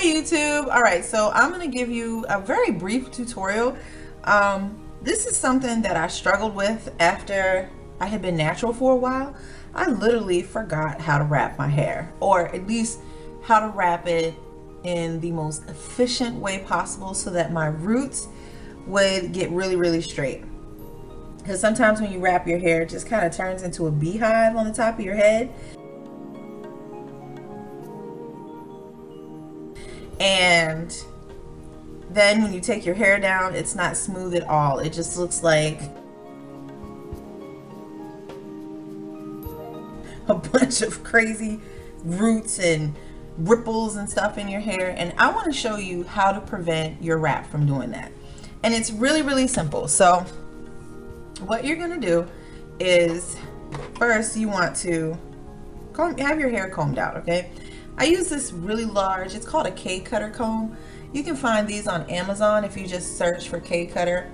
Hey YouTube. All right, so I'm going to give you a very brief tutorial. This is something that I struggled with after I had been natural for a while. I literally forgot how to wrap my hair, or at least how to wrap it in the most efficient way possible so that my roots would get really straight. Because sometimes when you wrap your hair, it just kind of turns into a beehive on the top of your head. And then when you take your hair down, it's not smooth at all. It just looks like a bunch of crazy roots and ripples and stuff in your hair. And I want to show you how to prevent your wrap from doing that. And it's really simple. So what you're going to do is, first you want to have your hair combed out, okay? I use this really large, it's called a K-Kutter Comb. You can find these on Amazon if you just search for K-Kutter.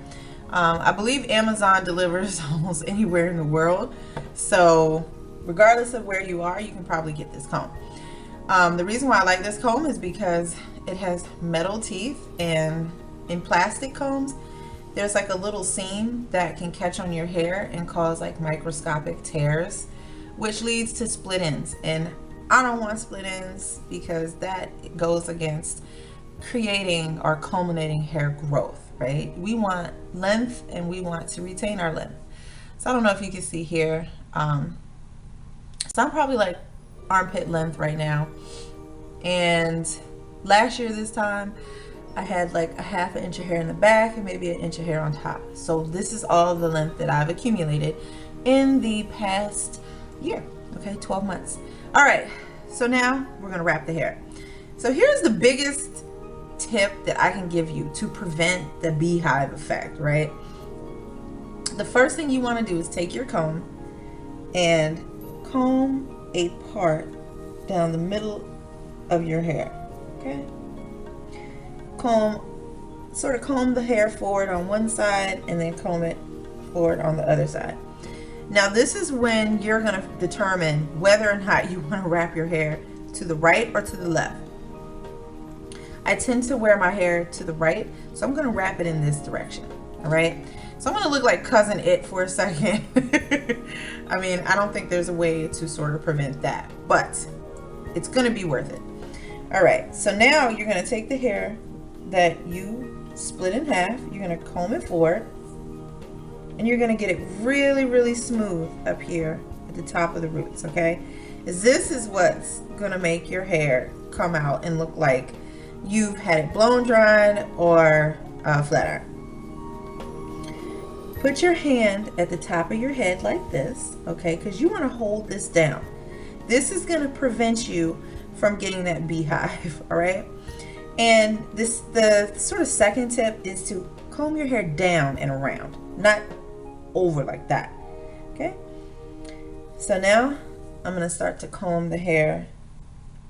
I believe Amazon delivers almost anywhere in the world. So regardless of where you are, you can probably get this comb. The reason why I like this comb is because it has metal teeth, and in plastic combs, there's like a little seam that can catch on your hair and cause like microscopic tears, which leads to split ends. And I don't want split ends because that goes against creating or culminating hair growth, right? We want length and we want to retain our length. So I don't know if you can see here. So I'm probably like armpit length right now. And last year this time, I had like a ½ inch of hair in the back and maybe 1 inch of hair on top. So this is all the length that I've accumulated in the past year, okay, 12 months. All right, so now we're gonna wrap the hair. So here's the biggest tip that I can give you to prevent the beehive effect, right? The first thing you wanna do is take your comb and comb a part down the middle of your hair, okay? Sort of comb the hair forward on one side and then comb it forward on the other side. Now this is when you're going to determine whether or not you want to wrap your hair to the right or to the left. I tend to wear my hair to the right, so I'm going to wrap it in this direction. All right, so I'm going to look like Cousin It for a second. I mean, I don't think there's a way to sort of prevent that, but it's going to be worth it. All right, so now you're going to take the hair that you split in half, you're going to comb it forward, and you're going to get it really smooth up here at the top of the roots, okay? This is what's going to make your hair come out and look like you've had it blown dried or flat iron. Put your hand at the top of your head like this, okay? Because you want to hold this down. This is going to prevent you from getting that beehive, all right? And the sort of second tip is to comb your hair down and around, not over like that, okay? So now I'm going to start to comb the hair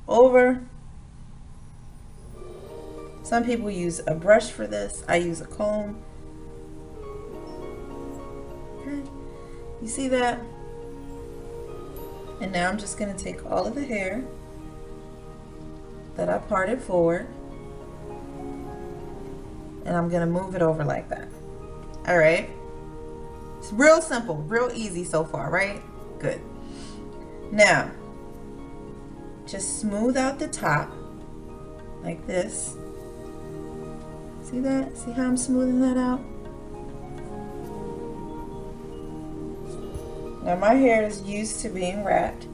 over. Some people use a brush for this. I use a comb. Okay, you see that? And now I'm just going to take all of the hair that I parted forward, and I'm gonna move it over like that. All right, it's real simple, real easy so far, right? Good. Now just smooth out the top like this. See that? See how I'm smoothing that out? Now my hair is used to being wrapped,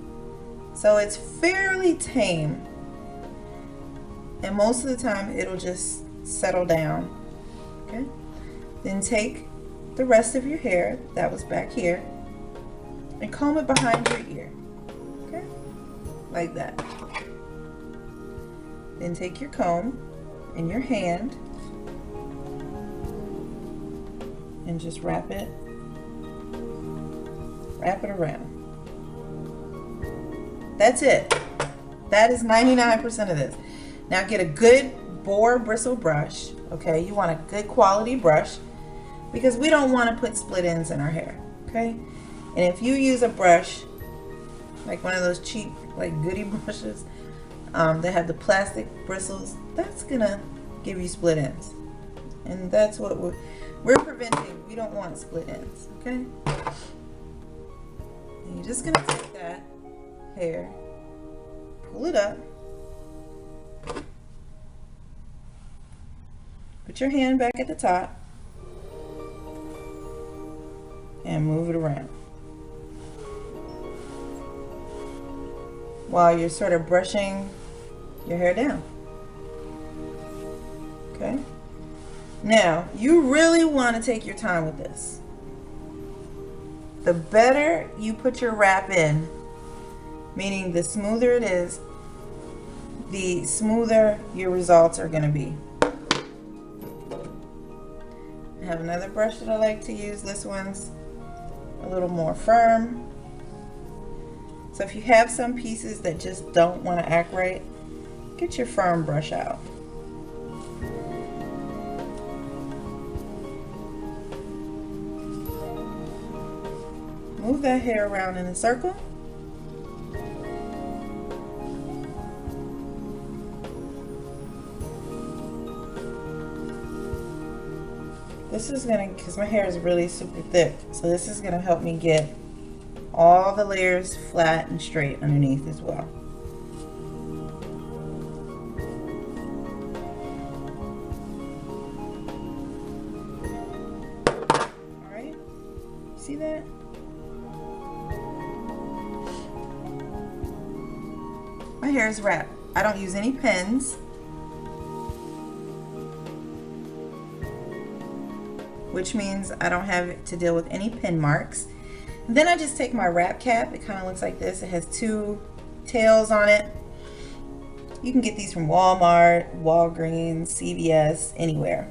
so it's fairly tame, and most of the time it'll just settle down. Okay, then take the rest of your hair that was back here and comb it behind your ear, okay, like that. Then take your comb in your hand and just wrap it around. That's it. That is 99% of this. Now get a good boar bristle brush, okay? You want a good quality brush because we don't want to put split ends in our hair, okay? And if you use a brush like one of those cheap like goodie brushes, They have the plastic bristles. That's gonna give you split ends, and that's what we're preventing. We don't want split ends, okay? And you're just gonna take that hair, pull it up, put your hand back at the top, and move it around while you're sort of brushing your hair down. Okay? Now, you really want to take your time with this. The better you put your wrap in, meaning the smoother it is, the smoother your results are going to be. I have another brush that I like to use. This one's a little more firm. So if you have some pieces that just don't want to act right, get your firm brush out. Move that hair around in a circle. This is gonna, because my hair is really super thick, so this is gonna help me get all the layers flat and straight underneath as well. All right, see that? My hair is wrapped. I don't use any pins, which means I don't have to deal with any pin marks. Then I just take my wrap cap. It kind of looks like this. It has two tails on it. You can get these from Walmart, Walgreens, CVS, anywhere.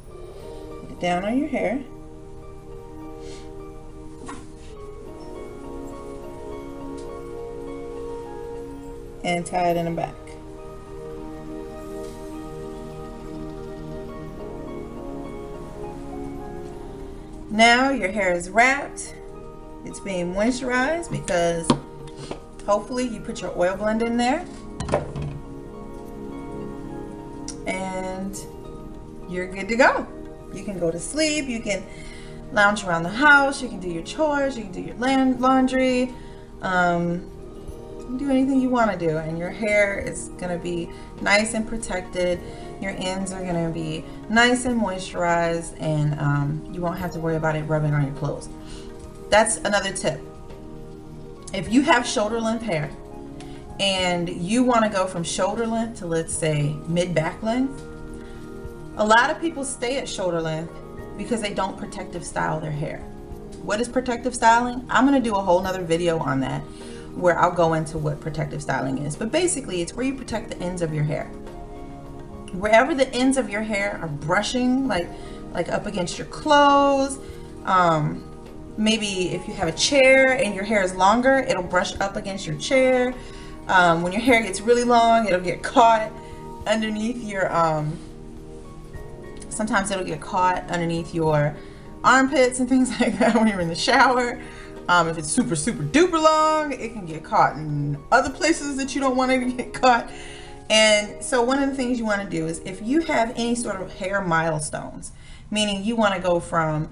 Put it down on your hair. And tie it in the back. Now your hair is wrapped. It's being moisturized because hopefully you put your oil blend in there. And you're good to go. You can go to sleep. You can lounge around the house. You can do your chores. You can do your laundry. Do anything you want to do, and your hair is going to be nice and protected. Your ends are going to be nice and moisturized, and you won't have to worry about it rubbing on your clothes. That's another tip. If you have shoulder length hair and you want to go from shoulder length to, let's say, mid back length, a lot of people stay at shoulder length because they don't protective style their hair. What is protective styling? I'm going to do a whole nother video on that, where I'll go into what protective styling is. But basically, it's where you protect the ends of your hair. Wherever the ends of your hair are brushing, like up against your clothes, maybe if you have a chair and your hair is longer, it'll brush up against your chair. When your hair gets really long, it'll get caught underneath your, sometimes it'll get caught underneath your armpits and things like that when you're in the shower. If it's super duper long, it can get caught in other places that you don't want it to get caught. And so one of the things you want to do is, if you have any sort of hair milestones, meaning you want to go from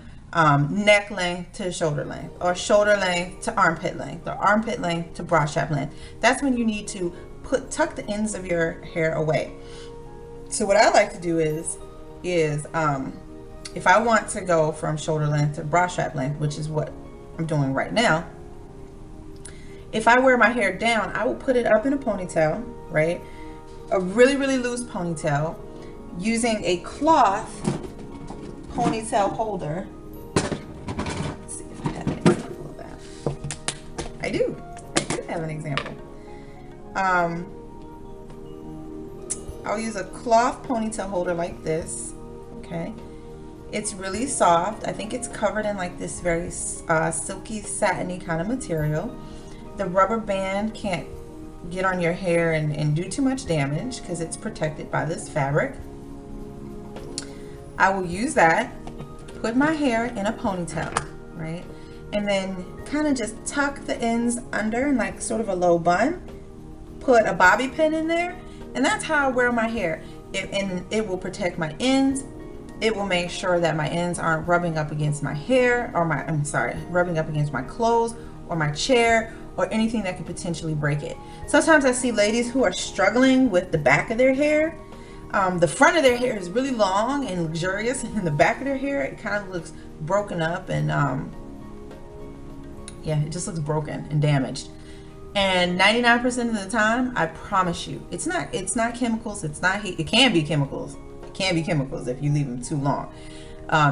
neck length to shoulder length, or shoulder length to armpit length, or armpit length to bra strap length, that's when you need to tuck the ends of your hair away. So what I like to do is if I want to go from shoulder length to bra strap length, which is what I'm doing right now, if I wear my hair down, I will put it up in a ponytail, right? A really loose ponytail, using a cloth ponytail holder. Let's see if I have an example of that. I do have an example. I'll use a cloth ponytail holder like this, okay? It's really soft. I think it's covered in like this very silky, satiny kind of material. The rubber band can't get on your hair and do too much damage because it's protected by this fabric. I will use that, put my hair in a ponytail, right? And then kind of just tuck the ends under in like sort of a low bun, put a bobby pin in there, and that's how I wear my hair. And it will protect my ends. It will make sure that my ends aren't rubbing up against my hair, or rubbing up against my clothes or my chair or anything that could potentially break it. Sometimes I see ladies who are struggling with the back of their hair. The front of their hair is really long and luxurious, and the back of their hair, it kind of looks broken up and yeah, it just looks broken and damaged. And 99% of the time, I promise you, it's not chemicals, it's not heat. It can be chemicals. It can be chemicals if you leave them too long.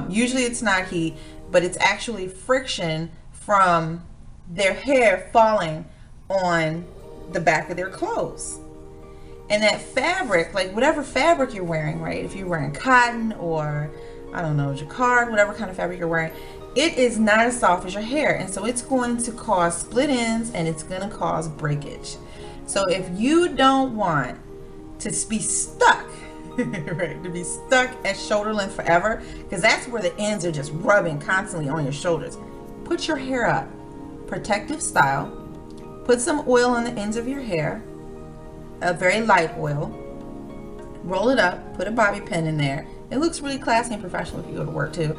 Usually it's not heat, but it's actually friction from their hair falling on the back of their clothes. And that fabric, like whatever fabric you're wearing, right? If you're wearing cotton or, I don't know, jacquard, whatever kind of fabric you're wearing, it is not as soft as your hair. And so it's going to cause split ends and it's going to cause breakage. So if you don't want to be stuck, right, to be stuck at shoulder length forever, because that's where the ends are just rubbing constantly on your shoulders, put your hair up, protective style, put some oil on the ends of your hair, a very light oil, roll it up, put a bobby pin in there. It looks really classy and professional if you go to work too.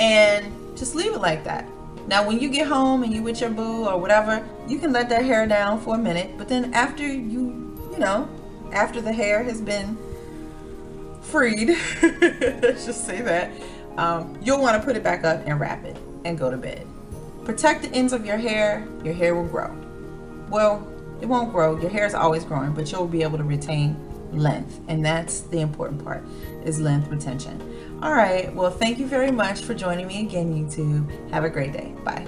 And just leave it like that. Now when you get home and you with your boo or whatever, you can let that hair down for a minute, but then after after the hair has been freed, let's just say that, you'll want to put it back up and wrap it and go to bed. Protect the ends of your hair will grow. Well, it won't grow, your hair is always growing, but you'll be able to retain length, and that's the important part, is length retention. All right, well, thank you very much for joining me again, YouTube. Have a great day. Bye.